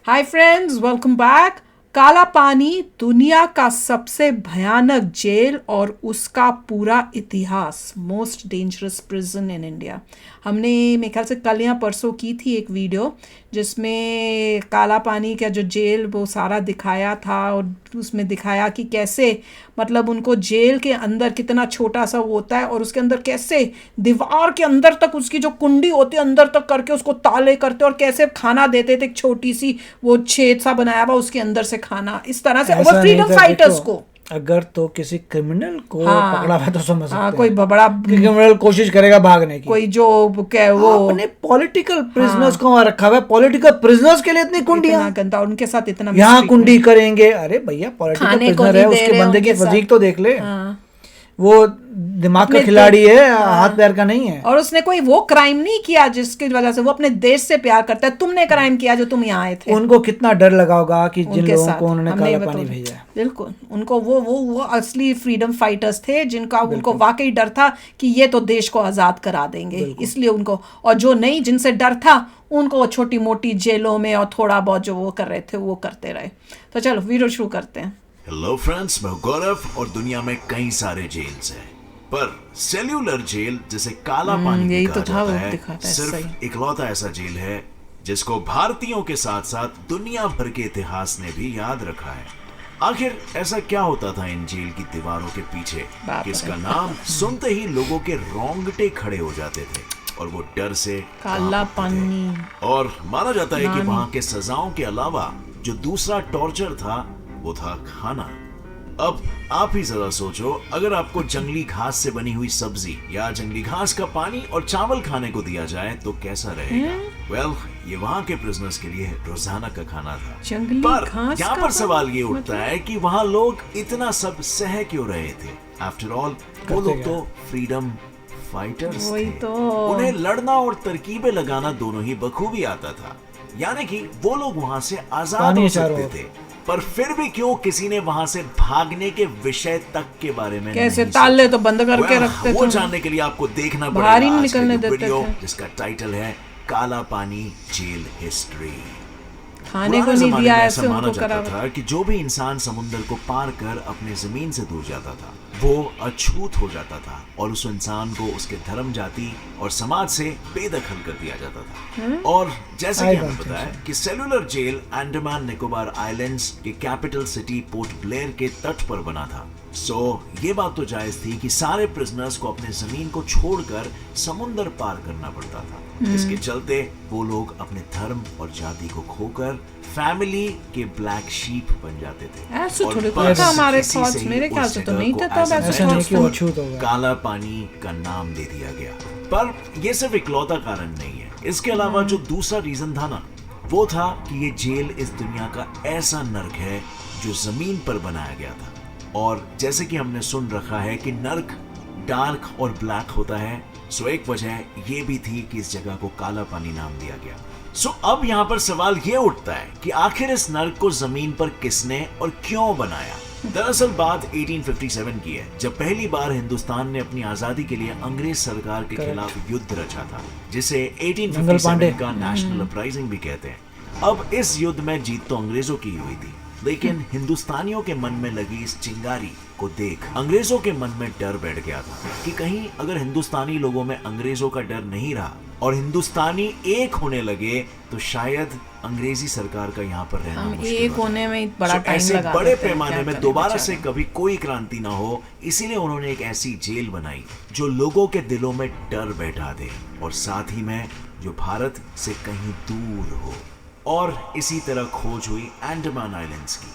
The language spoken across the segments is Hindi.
Hi friends, welcome back. काला पानी दुनिया का सबसे भयानक जेल और उसका पूरा इतिहास, most dangerous prison in India. हमने मेरे ख्याल से कल या परसों की थी एक वीडियो जिसमें काला पानी का जो जेल वो सारा दिखाया था, और उसमें दिखाया कि कैसे मतलब उनको जेल के अंदर कितना छोटा सा वो होता है और उसके अंदर कैसे दीवार के अंदर तक उसकी जो कुंडी होती है अंदर तक करके उसको ताले करते और कैसे खाना देते थे, एक छोटी सी वो छेद सा बनाया हुआ उसके अंदर से खाना, इस तरह से ऐसा वो नहीं फ्रीडम था। फाइटर्स देखो, को। अगर तो किसी क्रिमिनल को हाँ, पकड़ा हुआ तो समझ हाँ, सकते कोई हैं बड़ा कि क्रिमिनल कोशिश करेगा भागने की। कोई जो क्या वो आपने पॉलिटिकल प्रिजनर्स को वहां रखा हुआ है, पॉलिटिकल प्रिजनर्स के लिए इतनी कुंडियां, इतना गंदा उनके साथ इतना यहाँ mistreatment। कुंडी करेंगे। अरे भैया, पॉलिटिकल खाने को प्रिजनर नहीं है, दे उसके रहे बंदे की उनके साथ। फिजिक तो देख ले। हाँ, वो दिमाग का अपने खिलाड़ी है, हाँ। हाथ पैर का नहीं है। और उसने कोई वो क्राइम नहीं किया जिसकी वजह से वो अपने देश से प्यार करता है। तुमने क्राइम किया जो तुम यहाँ आए थे। उनको कितना डर लगा होगा कि जिन उनके लोगों साथ को उन्होंने हमने काला ये पानी बता भेजा है। बिल्कुल उनको वो असली फ्रीडम फाइटर्स थे जिनका उनको वाकई डर था कि ये तो देश को आज़ाद करा देंगे, इसलिए उनको। और जो नहीं, जिनसे डर था, उनको वो छोटी मोटी जेलों में और थोड़ा बहुत जो वो कर रहे थे वो करते रहे। तो चलो वीडियो शुरू करते हैं। हेलो फ्रेंड्स, मैं गौरव। और दुनिया में कई सारे जेल्स हैं, पर सेल्यूलर जेल जिसे काला पानी भी यही कहा तो था, जाता वो है, दिखाता है सिर्फ सही। इकलौता ऐसा जेल है जिसको भारतीयों के साथ साथ दुनिया भर के इतिहास ने भी याद रखा है। आखिर ऐसा क्या होता था इन जेल की दीवारों के पीछे बाप कि इसका रे। नाम सुनते ही लोगों के रोंगटे खड़े हो जाते थे और वो डर से काला कांपते थे। पानी। और माना जाता है कि वहां के सजाओं के अलावा जो दूसरा टॉर्चर था वो था खाना। अब आप ही जरा सोचो, अगर आपको जंगली घास से बनी हुई सब्जी या जंगली घास का पानी और चावल खाने को दिया जाए तो कैसा रहेगा? वेल, ये वहाँ के प्रिजनर्स के लिए रोजाना का खाना था। जंगली पर घास यहाँ का पर सवाल ये मतलब? उठता है कि वहाँ लोग इतना सब सह क्यों रहे थे? आफ्टर ऑल वो लोग तो फ्रीडम फाइटर्स वही थे। तो। उन्हें लड़ना और तरकीबें लगाना दोनों ही बखूबी आता था, यानी कि वो लोग वहां से आजाद पानी हो चारों सकते थे। पर फिर भी क्यों किसी ने वहां से भागने के विषय तक के बारे में कैसे नहीं ताले सोचा? तो बंद करके Well, रखते वो थे। जानने के लिए आपको देखना बाहर ही पड़ेगा नहीं आज का निकलने ये देते वीडियो, थे। जिसका टाइटल है काला पानी जेल हिस्ट्री। खाने को पुराने नहीं जमाने दिया में ऐसे ऐसा माना उनको जाता करा। था कि जो भी इंसान समुद्र को पार कर अपने जमीन से दूर जाता था वो अछूत हो जाता था और उस इंसान को उसके धर्म, जाति और समाज से बेदखल कर दिया जाता था। और जैसे कि हमें पता है कि cellular jail Andaman Nicobar islands के कैपिटल सिटी पोर्ट ब्लेयर के तट पर बना था। सो ये बात तो जायज थी कि सारे प्रिजनर्स को अपने जमीन को छोड़कर समुद्र पार करना पड़ता था। इसके चलते वो लोग अपने धर्म और जाति को खोकर फैमिली के ब्लैक शीप बन जाते थे। ऐसे और थोड़ी बस था हमारे इसी थॉट्स, से ही मेरे उस ख्याल से तो जगह नहीं को था तब ऐसे ऐसा नहीं थॉट्स कि वो छूत होगा। काला पानी का नाम दे दिया गया। पर यह सिर्फ इकलौता कारण नहीं है। इसके अलावा जो दूसरा रीजन था ना, वो था कि ये जेल इस दुनिया का ऐसा नर्क है जो जमीन पर बनाया गया था। और जैसे कि हमने सुन रखा है कि नर्क डार्क और ब्लैक होता है, सो एक वजह ये भी थी कि इस जगह को काला पानी नाम दिया गया। सो अब यहाँ पर सवाल ये उठता है कि आखिर इस नर्क को जमीन पर किसने और क्यों बनाया? दरअसल बात 1857 की है, जब पहली बार हिंदुस्तान ने अपनी आजादी के लिए अंग्रेज सरकार के खिलाफ युद्ध रचा था, जिसे 1857 का नेशनल अपराइजिंग भी कहते हैं। अब इस युद्ध में जीत तो अंग्रेजों की हुई थी, लेकिन हिंदुस्तानियों के मन में लगी इस चिंगारी को देख अंग्रेजों के मन में डर बैठ गया था कि कहीं अगर हिंदुस्तानी लोगों में अंग्रेजों का डर नहीं रहा और हिंदुस्तानी एक होने लगे तो शायद अंग्रेजी सरकार का यहाँ पर रहना हम मुश्किल एक होता। होने में बड़ा टाइम ऐसे लगा बड़े देते हैं, पैमाने क्या में करें दोबारा बेचारे। से कभी कोई क्रांति ना हो, इसीलिए उन्होंने एक ऐसी जेल बनाई जो लोगों के दिलों में डर बैठा दे और साथ ही में जो भारत से कहीं दूर हो। और इसी तरह खोज हुई अंडमान आइलैंड्स की।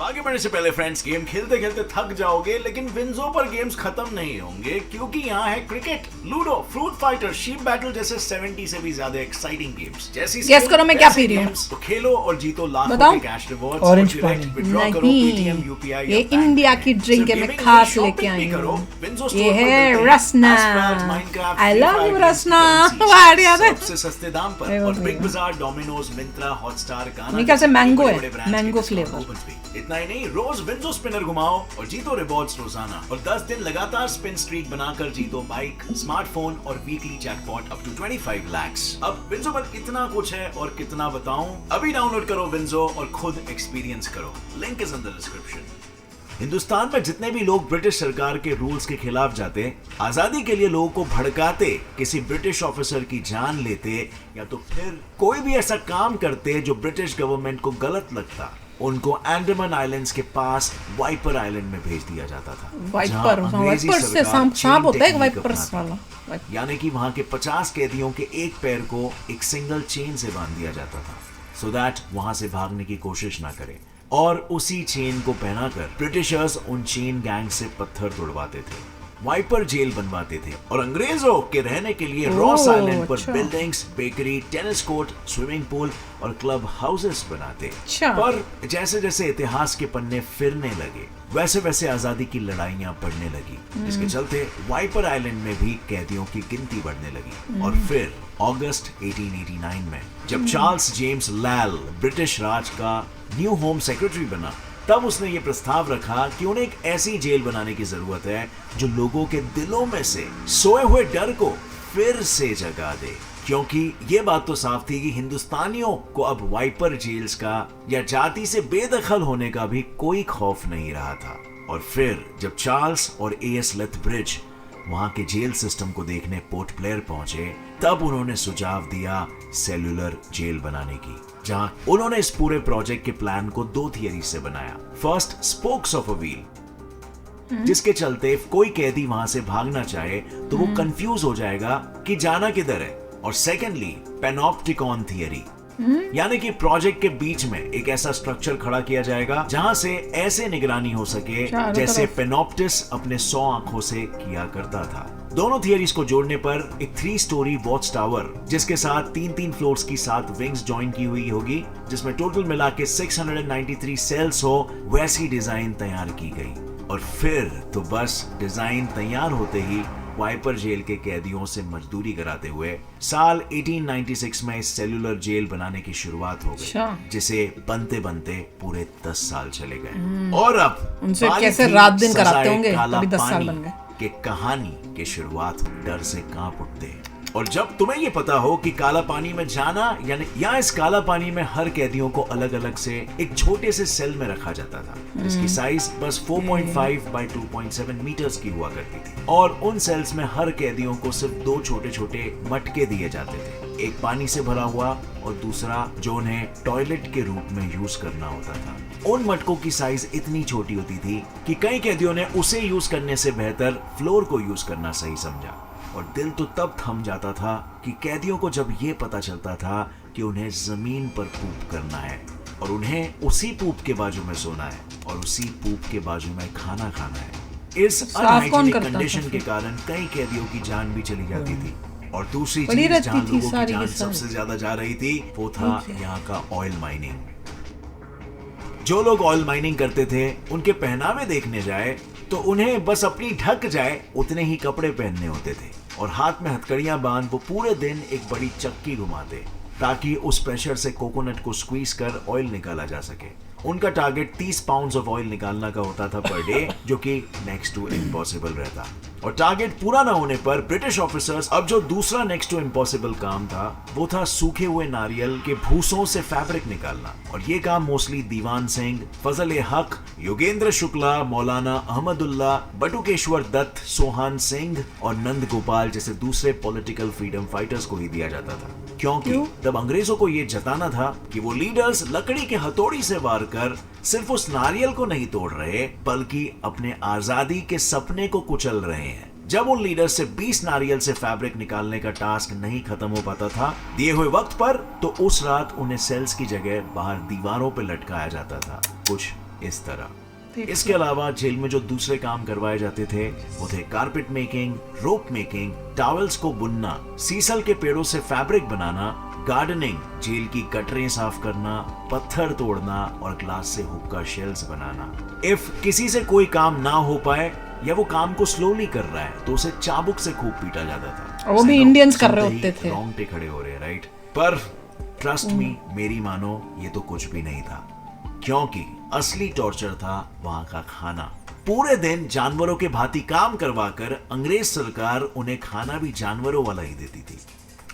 आगे बढ़ने से पहले फ्रेंड्स, गेम खेलते खेलते थक जाओगे, लेकिन विंजो पर गेम्स खत्म नहीं होंगे, क्योंकि यहाँ है cricket, ludo, fruit fighter, sheep battle जैसे 70 से भी ज्यादा एक्साइटिंग गेम्स। जैसी Guess करो मैं क्या पी रही हूँ। तो खेलो और जीतो लाखों बताओ। के कैश रिवॉर्ड्स। Orange और direct पानी। withdraw करो पेटीएम, यूपीआई ये या बैंक इंडिया में। की ड्रिंक है, सिर्फ मैं gaming खास नहीं, लेके shopping आई भी करो। हूँ। Winzo ये store पर है मिलते हैं रसना। Asphalt, Minecraft, I Free love Fire you, games रसना। की currencies। वाह, याद है? सबसे सस्ते दाम पर। अरे और वो बिग भी। बाजार, डोमिनोज, मिंत्रा, हॉटस्टार, गाना मेरे ख्याल से जैसे मैंगो बड़े-बड़े है, brands के मैंगो discount फ्लेवर। coupons भी। इतना ही नहीं, रोज विंजो स्पिनर घुमाओ और जीतो रिवॉर्ड्स रोजाना, और 10 दिन लगातार स्पिन स्ट्रीक बनाकर जीतो बाइक, स्मार्टफोन और weekly jackpot up to 25 lakh. अब विंजो पर इतना कुछ है और कितना बताऊं। अभी डाउनलोड करो विंजो और खुद एक्सपीरियंस करो। Link is in the description. Hindustan में जितने भी लोग ब्रिटिश सरकार के रूल्स के खिलाफ जाते, आजादी के लिए लोगों को भड़काते, किसी ब्रिटिश ऑफिसर की जान लेते, या तो फिर कोई भी ऐसा काम करते जो ब्रिटिश गवर्नमेंट को गलत लगता, उनको अंडमान आइलैंड्स के पास वाइपर आइलैंड में भेज दिया जाता था। वाइपर, अंग्रेजी वाइपर से सरकार सांप होता है, एक chain वाइपर्स technique वाला। अपनाती। यानी कि वहां के 50 कैदियों के एक पैर को एक सिंगल चेन से बांध दिया जाता था, सो दैट वहां से भागने की कोशिश ना करे, और उसी चेन को पहनाकर ब्रिटिशर्स उन चेन गैंग से पत्थर तोड़वाते थे, वाइपर जेल बनवाते थे, और अंग्रेजों के रहने के लिए रॉस आइलैंड पर अच्छा। Buildings, bakery, tennis court, swimming pool और क्लब हाउसेस बनाते। अच्छा। पर जैसे जैसे इतिहास के पन्ने फिरने लगे, वैसे वैसे आजादी की लड़ाइयां बढ़ने लगी, जिसके चलते वाइपर आइलैंड में भी कैदियों की गिनती बढ़ने लगी। और फिर अगस्त 1889 में जब चार्ल्स जेम्स लैल ब्रिटिश राज का न्यू होम सेक्रेटरी बना, तब उसने ये प्रस्ताव रखा कि उन्हें एक ऐसी जेल बनाने की जरूरत है जो लोगों के दिलों में से सोए हुए डर को फिर से जगा दे, क्योंकि ये बात तो साफ थी कि हिंदुस्तानियों को अब वाइपर जेल्स का या जाति से बेदखल होने का भी कोई खौफ नहीं रहा था। और फिर जब चार्ल्स और एएस लेथब्रिज वहां के जेल सिस्टम को देखने पोर्ट ब्लेयर पहुंचे, तब उन्होंने सुझाव दिया सेल्यूलर जेल बनाने की, जहां उन्होंने इस पूरे प्रोजेक्ट के प्लान को 2 थियरी से बनाया। First, spokes of a wheel, जिसके चलते कोई कैदी वहां से भागना चाहे तो वो कंफ्यूज हो जाएगा कि जाना किधर है। और सेकेंडली, पैनोप्टिकॉन थियरी, यानी कि प्रोजेक्ट के बीच में एक ऐसा स्ट्रक्चर खड़ा किया जाएगा जहां से ऐसे निगरानी हो सके जैसे पेनोप्टिस अपने 100 आंखों से किया करता था। दोनों थियरीज को जोड़ने पर एक 3 स्टोरी वॉच टावर, जिसके साथ 3-3 फ्लोर्स की 7 विंग्स ज्वाइन की हुई होगी, जिसमें टोटल मिला के 693 सेल्स हो, वैसी डिजाइन तैयार की गई। और फिर तो बस डिजाइन तैयार होते ही वाइपर जेल के कैदियों से मजदूरी कराते हुए साल 1896 में सेल्यूलर जेल बनाने की शुरुआत हो गई, जिसे बनते बनते पूरे 10 साल चले गए। और अब उनसे कैसे रात दिन कराते होंगे, काला अभी 10 साल पानी बन गए। के कहानी की शुरुआत डर से कांप उठते हैं। और जब तुम्हें ये पता हो कि काला पानी में जाना, यानी यहाँ इस काला पानी में हर कैदियों को अलग अलग से एक छोटे से सेल में रखा जाता था, जिसकी साइज बस 4.5 बाय 2.7 मीटर्स की हुआ करती थी, और उन सेल्स में हर कैदियों को सिर्फ 2 छोटे छोटे मटके दिए जाते थे, एक पानी से भरा हुआ और दूसरा जो उन्हें टॉयलेट के रूप में यूज करना होता था। उन मटकों की साइज इतनी छोटी होती थी कि कई कैदियों ने उसे यूज करने से बेहतर फ्लोर को यूज करना सही समझा। और दिल तो तब थम जाता था कि कैदियों को जब ये पता चलता था कि उन्हें जमीन पर पूप करना है, और उन्हें उसी पूप के बाजू में सोना है, और उसी पूप के बाजू में खाना खाना है। इस अनहाइजीनिक कंडीशन के कारण कई कैदियों की जान भी चली जाती थी। और दूसरी चीज जहां लोगों की जान सबसे ज्यादा जा रही थी, वो था यहाँ का ऑयल माइनिंग। जो लोग ऑयल माइनिंग करते थे, उनके पहनावे देखने जाए तो उन्हें बस अपनी ढक जाए उतने ही कपड़े पहनने होते थे, और हाथ में हथकड़ियां बांध वो पूरे दिन एक बड़ी चक्की घुमाते ताकि उस प्रेशर से कोकोनट को स्क्वीज कर ऑयल निकाला जा सके। उनका टारगेट 30 पाउंड्स ऑफ ऑयल निकालना का होता था पर डे, जो कि नेक्स्ट टू इम्पॉसिबल रहता। और टारगेट पूरा ना होने पर ब्रिटिश ऑफिसर्स अब जो दूसरा नेक्स्ट टू इम्पॉसिबल काम था, वो था सूखे हुए नारियल के भूसों से फैब्रिक निकालना। और ये काम मोस्टली दीवान सिंह, फजल हक, योगेंद्र शुक्ला, मौलाना अहमदुल्ला, बटुकेश्वर दत्त, सोहान सिंह और नंद गोपाल जैसे दूसरे पॉलिटिकल फ्रीडम फाइटर्स को ही दिया जाता था, क्योंकि तब अंग्रेजों को ये जताना था कि वो लीडर्स लकड़ी के हथौड़ी से वार कर सिर्फ उस नारियल को नहीं तोड़ रहे, बल्कि अपने आजादी के सपने को कुचल रहे हैं। जब उन लीडर से 20 नारियल से फैब्रिक निकालने का टास्क नहीं खत्म हो पाता था दिए हुए वक्त पर, तो उस रात उन्हें सेल्स की जगह बाहर दीवारों पर लटकाया जाता था, कुछ इस तरह। इसके अलावा जेल में जो दूसरे काम करवाए जाते थे वो थे कारपेट मेकिंग, रोप मेकिंग, टॉवेल्स को बुनना, सीसल के पेड़ों से फैब्रिक बनाना, गार्डनिंग, जेल की गटरें साफ करना, पत्थर तोड़ना और ग्लास से हुक्का शेल्स बनाना। इफ किसी से कोई काम ना हो पाए या वो काम को स्लोली कर रहा है तो उसे चाबुक से खूब पीटा जाता था। वो भी इंडियंस कर रहे होते थे। रोंगटे खड़े हो रहे, राइट? पर ट्रस्ट मी, मेरी मानो, ये तो कुछ भी नहीं था, क्योंकि असली टॉर्चर था वहां का खाना। पूरे दिन जानवरों के भांति काम करवाकर अंग्रेज सरकार उन्हें खाना भी जानवरों वाला ही देती थी।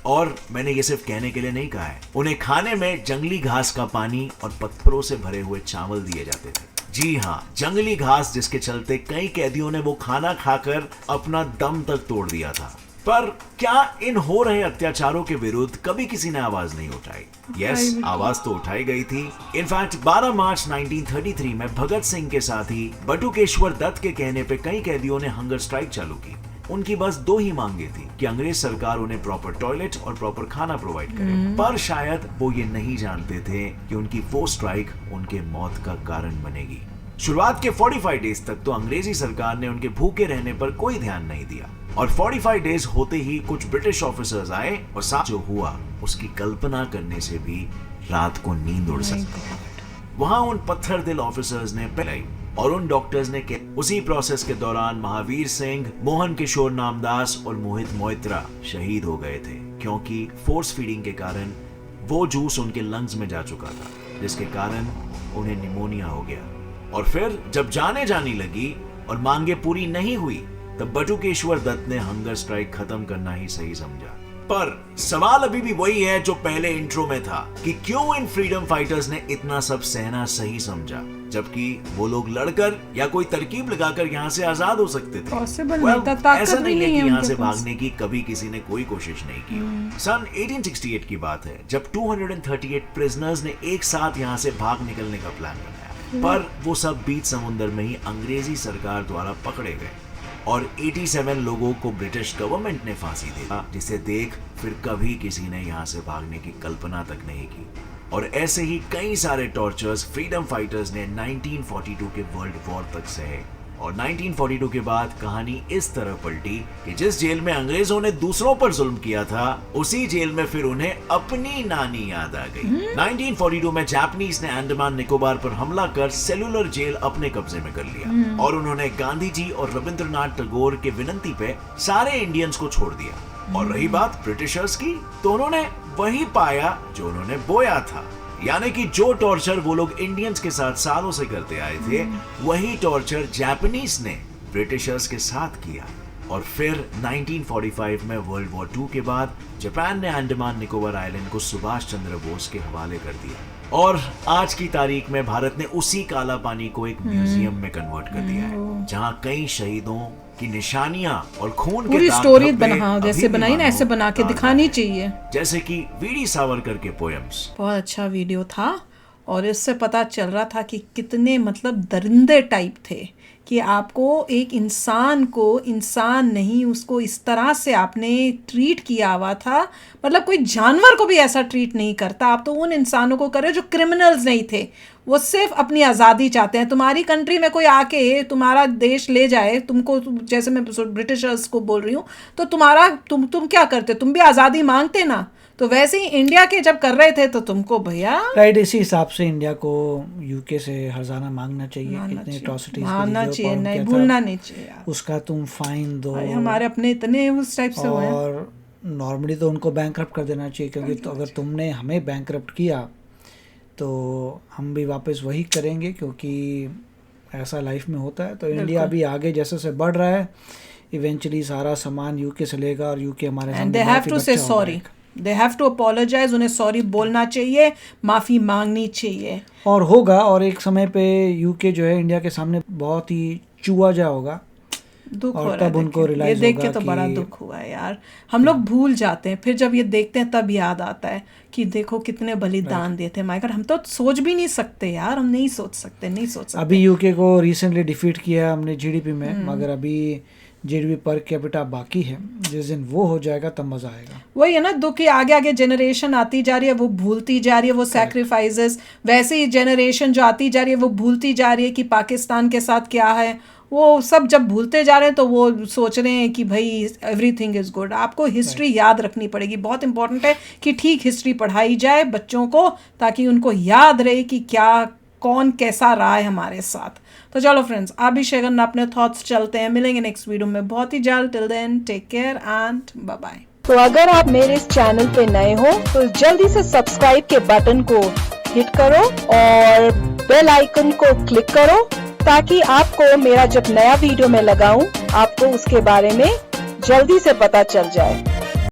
और मैंने ये सिर्फ कहने के लिए नहीं कहा है, उन्हें खाने में जंगली घास का पानी और पत्थरों से भरे हुए चावल दिए जाते थे। जी हाँ, जंगली घास, जिसके चलते कई कैदियों ने वो खाना खाकर अपना दम तक तोड़ दिया था। पर क्या इन हो रहे अत्याचारों के विरुद्ध कभी किसी ने आवाज नहीं उठाई? यस, आवाज तो उठाई गई थी। इनफैक्ट 12 मार्च 1933 में भगत सिंह के साथी बटुकेश्वर दत्त के कहने पे कई कैदियों ने हंगर स्ट्राइक चालू की। उनकी बस 2 ही मांगे थी कि अंग्रेज सरकार उन्हें प्रॉपर टॉयलेट और प्रॉपर खाना प्रोवाइड करे। पर शायद वो ये नहीं जानते थे कि उनकी वो स्ट्राइक उनके मौत का कारण बनेगी। शुरुआत के 45 डेज तक तो अंग्रेजी सरकार ने उनके भूखे रहने पर कोई ध्यान नहीं दिया, और 45 डेज होते ही कुछ ब्रिटिश ऑफिसर्स आए और साथ जो हुआ उसकी कल्पना करने से भी रात को नींद उड़ सकती। वहां उन पत्थर दिल ऑफिसर्स ने पहले और उन डॉक्टर्स ने उसी प्रोसेस के दौरान महावीर सिंह, मोहन किशोर नामदास और मोहित मोइत्रा शहीद हो गए थे, क्योंकि फोर्स फीडिंग के कारण वो जूस उनके लंग्स में जा चुका था, जिसके कारण उन्हें निमोनिया हो गया। और फिर जब जाने जानी लगी और मांगे पूरी नहीं हुई, तब बटुकेश्वर दत्त ने हंगर स्ट्राइक खत्म करना ही सही समझा। पर सवाल अभी भी वही है जो पहले इंट्रो में था कि क्यों इन फ्रीडम फाइटर्स ने इतना सब सहना सही समझा, जबकि वो लोग लड़कर या कोई तरकीब लगाकर यहाँ से आजाद हो सकते थे। ऐसा नहीं है कि यहाँ से भागने की कभी किसी ने कोई कोशिश नहीं की। सन 1868 की बात है, जब 238 प्रिजनर्स ने एक साथ यहाँ से भाग निकलने का प्लान बनाया, पर वो सब बीच समुद्र में ही अंग्रेजी सरकार द्वारा पकड़े गए और 87 लोगों को ब्रिटिश गवर्नमेंट ने फांसी दी, जिसे देख फिर कभी किसी ने यहाँ से भागने की कल्पना तक नहीं की। और ऐसे ही कई सारे टॉर्चर्स फ्रीडम फाइटर्स ने 1942 के वर्ल्ड वॉर तक सहे। और 1942 के बाद कहानी इस तरह पलटी कि जिस जेल में अंग्रेजों ने दूसरों पर जुल्म किया था, उसी जेल में फिर उन्हें अपनी नानी याद आ गई। 1942 में जापानीज ने अंडमान निकोबार पर हमला कर सेलुलर जेल अपने कब्जे में कर लिया, और उन्होंने गांधी जी और रविंद्रनाथ टैगोर के विनती पे सारे इंडियंस को छोड़ दिया। और रही बात ब्रिटिशर्स की, तो उन्होंने वही पाया जो उन्होंने बोया था, यानी कि जो टॉर्चर वो लोग इंडियंस के साथ सालों से करते आए थे, वही टॉर्चर जापानीज ने ब्रिटिशर्स के साथ किया। और फिर 1945 में वर्ल्ड वॉर 2 के बाद जापान ने अंडमान निकोबार आइलैंड को सुभाष चंद्र बोस के हवाले कर दिया, और आज की तारीख में भारत ने उसी काला पानी को एक म्यूजियम में कन्वर्ट कर दिया है, जहां कई शहीदों की निशानियां और खून के पूरी स्टोरी जैसे बनाई ना, ऐसे बना के दिखानी चाहिए, जैसे कि वीडी सावरकर के पोएम्स। बहुत अच्छा वीडियो था, और इससे पता चल रहा था कि कितने मतलब दरिंदे टाइप थे, कि आपको एक इंसान को इंसान नहीं, उसको इस तरह से आपने ट्रीट किया हुआ था। मतलब कोई जानवर को भी ऐसा ट्रीट नहीं करता, आप तो उन इंसानों को कर रहे हो जो क्रिमिनल्स नहीं थे, वो सिर्फ अपनी आज़ादी चाहते हैं। तुम्हारी कंट्री में कोई आके तुम्हारा देश ले जाए तुमको, जैसे मैं ब्रिटिशर्स को बोल रही हूँ, तो तुम क्या करते? तुम भी आज़ादी मांगते ना, तो वैसे ही इंडिया के जब कर रहे थे तो तुमको भैया राइट, इसी हिसाब से इंडिया को यूके से हर्जाना मांगना चाहिए। इतने एट्रॉसिटीज मांगना चाहिए, नहीं भूलना नहीं चाहिए यार। उसका तुम फाइन दो, हमारे अपने इतने उस टाइप से हुए हैं। और नॉर्मली तो उनको बैंकरप्ट कर देना चाहिए, क्योंकि तो अगर तुमने हमें बैंकरप्ट किया तो हम भी वापस वही करेंगे, क्योंकि ऐसा लाइफ में होता है। तो इंडिया अभी आगे जैसे से बढ़ रहा है, इवेंचुअली सारा सामान यूके से लेगा, और यूके हमारे सामने they have to say sorry, they have to apologise, उन्हें सॉरी बोलना चाहिए, माफ़ी मांगनी चाहिए, और होगा। और एक समय पे यूके जो है इंडिया के सामने बहुत ही चूहा जा होगा, दुख हो और रहा तब उनको है रियलाइज ये देख के, होगा तो बड़ा दुख हुआ है यार। हम लोग भूल जाते हैं, फिर जब ये देखते हैं तब याद आता है कि देखो कितने बलिदान दिए थे माइकर। हम तो सोच भी नहीं सकते यार, हम नहीं सोच सकते। अभी यूके को रिसेंटली डिफीट किया हमने जीडीपी में, मगर अभी जीडीपी पर कैपिटा बाकी है। जिस दिन वो हो जाएगा तब मजा आएगा। वही है ना, दुख की आगे आगे जनरेशन आती जा रही है, वो भूलती जा रही है वो सैक्रिफाइसेस। वैसे ही जनरेशन जो आती जा रही है वो भूलती जा रही है कि पाकिस्तान के साथ क्या है। वो सब जब भूलते जा रहे हैं तो वो सोच रहे हैं कि भाई एवरीथिंग इज़ गुड। आपको हिस्ट्री याद रखनी पड़ेगी, बहुत इंपॉर्टेंट है कि ठीक हिस्ट्री पढ़ाई जाए बच्चों को, ताकि उनको याद रहे कि क्या कौन कैसा रहा है हमारे साथ। तो चलो फ्रेंड्स, आप भी शेयर करना अपने थॉट्स। चलते हैं, मिलेंगे नेक्स्ट वीडियो में बहुत ही जल्द। Till then take care and bye bye. तो अगर आप मेरे इस चैनल पे नए हो तो जल्दी से सब्सक्राइब के बटन को हिट करो और बेल आइकन को क्लिक करो ताकि आपको मेरा जब नया वीडियो मैं लगाऊं आपको उसके बारे में जल्दी से पता चल जाए।